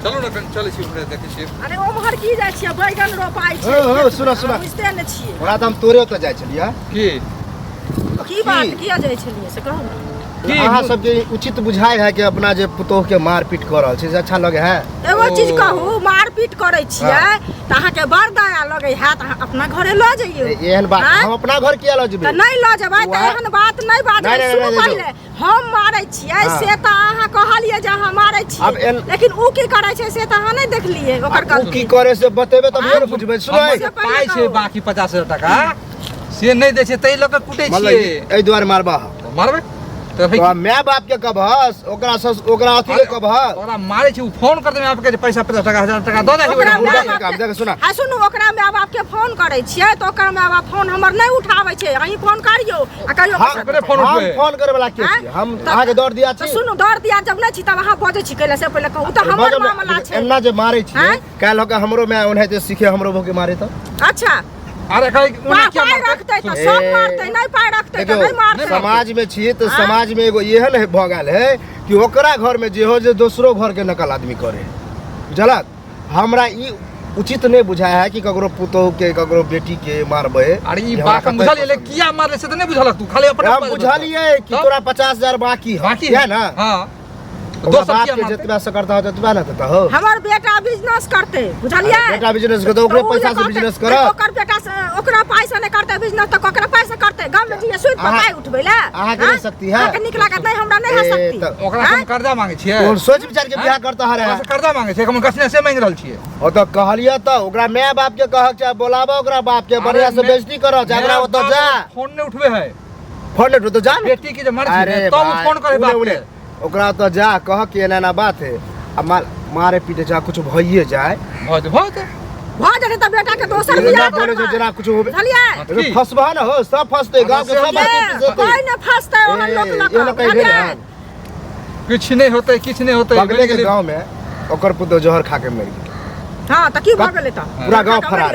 चलो ना कहीं चले छी उधर देखे छी। अरे ओम्हर की जाइ छियै बैगन रोपाइ छै। हो सुना सुना बुझते न छियै। ओकरा तऽ हम तोरे ओतऽ जाइ छलियै। की बात किया जाइ छलियै से कहू ना। अहाँ सबके उचित बुझाइ है कि अपना जे पुतोह के मारपीट कर रहल छै से अच्छा लगे है? एगो चीज कहू मारपीट करे छियै त अहाँ के बड़ दया लगे है त अहाँ अपना घरे ल जाइयो। एहन बात हम अपना घर किया ल जेबै? त नहीं ल जेबै त एहन बात नहीं बाजै। सुनू पहिले हम मारै छियै से त अहाँ कहलियै जे अहाँ मारै छियै लेकिन उ की करै छै से त अहाँ नहीं देखलियै ओकर गलती। की करे से बतेबे तब हम बुझबै। सुनै पाइ छै बाकी 50,000 टाका से नहीं दे छै तै लोग कुटै छियै। एहि दुआरे मारबा मारबै तो माय बाप के कहबस ओकरा अथी के कहबस ओकरा मारे छी फोन कर देबे आपके पैसा 50,000 टाका दऽ दे काम देख सुना। आ सुनू ओकरा माय बाप के फोन करै छियै त ओकर माय बाप फोन हमर नहीं उठाबै छै। अहीं फोन करियो आ कहियो हम फोन करे वाला के छी। हम अहाँ के दौड़ दिया छी। सुनू दौड़ दिया जब नहीं छी तब अहाँ बजै छी कैला से पहिले कहू त हमर मामला छै। एना जे मारै छी काल होके हमरो माय ओनाहिते सीखे हमरो भोके मारे त। अच्छा अरे कहीं उन्हें क्या पाई रखते त सब मारते नहीं पाई रखते त नहीं मारते। समाज में छी तो समाज में एगो एहन भ गेल है कि ओकरा घर में जे हो जे दोसरो घर के नकल आदमी करे। बुझलक हमरा ई उचित नहीं बुझाया है कि ककरो पुतोह के ककरो बेटी के मारबे। अरे ई बात हम बुझलिए ले किया मारले से त नहीं बुझलक तू खाली अपने हम बुझलिए कि तोरा 50,000 बाकी है ना। हां दोसर किया मारते? जितना से करता हो ततबा ना देता हो। हमर बेटा बिजनेस करते बुझलिए। बेटा बिजनेस करते ओकरे पैसा से बिजनेस कर। ओकर बेटा से ओकरा पैसा नहीं करते बिजनेस त ओकरा पैसा करते गांव में जे सुई पकाई उठबे ला। अहाँ के शक्ति है? अहाँ के निक लागत नहीं हमरा नहीं है शक्ति। ओकरा हम कर्जा मांगे छियै। कोन सोच विचार के बियाह करता है? ओकरा से कर्जा मांगे छियै हम कसने से मांग रहल छियै। ओ त कहलिए त ओकरा माय बाप के कहक चाहे बोलाबो ओकरा बाप के बढ़िया से बेइज्जती करो। जागरा ओत जा फोन नहीं उठबे है। फोन नहीं उठो जा बेटी के जे मर छी तब फोन करे बाप के। ओकरा तो जा कह के एना बात है। अब मारे पीटे जा कुछ भइए जाए बहुत जाने त बेटा के दोसर बियाह बोले जो जरा कुछ होबे बुझलिए। फसबा ना हो सब फसते गांव के सब कोई न फसते ओहन लोक लगा कुछ नहीं होते कुछ नहीं होते। बगले के गांव में ओकर पुतो जहर खा के मर गेल। हां त की भ गेलै त पूरा गांव फरार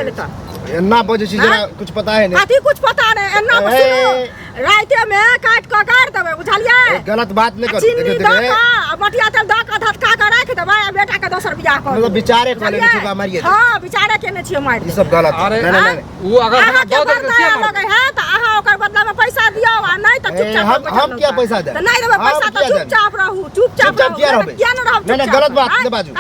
एना बजे छी जरा कुछ पता है नहीं। कथी कुछ पता नहीं एना सुनो राइते में काट के काट देबे बुझलिए। गलत बात नहीं कर चीनी द का मटिया तेल द का धटका के राख देबे बेटा के दोसर बियाह कर। मतलब विचारे कर ले छी मारिए। हां विचारे केने छी मार। ई सब गलत नहीं नहीं वो अगर हम दो दे के लगे है त अहाँ ओकर बदला में पैसा दियो आ नहीं त चुपचाप हम क्या पैसा दे? त नहीं देबे पैसा त चुपचाप रहू चुपचाप क्या रहबे? क्या न रहब? नहीं गलत बात नहीं बाजू।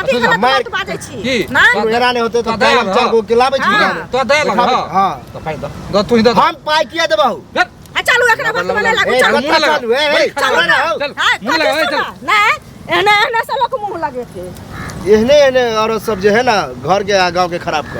मार बाजै छी नहीं मेरा नहीं होते तो हम चार को खिलाबे छी। तो दे लगा हां तो पाई दो तू ही दो। हम पाई किया देबहु? चलू एकरा बात में लागू चलू चलू चल ना हो मुंह लगा चल नहीं एने एने से लोग मुंह लगे थे। एहने एहने औरत सब जो है ना घर के गांव के खराब कर।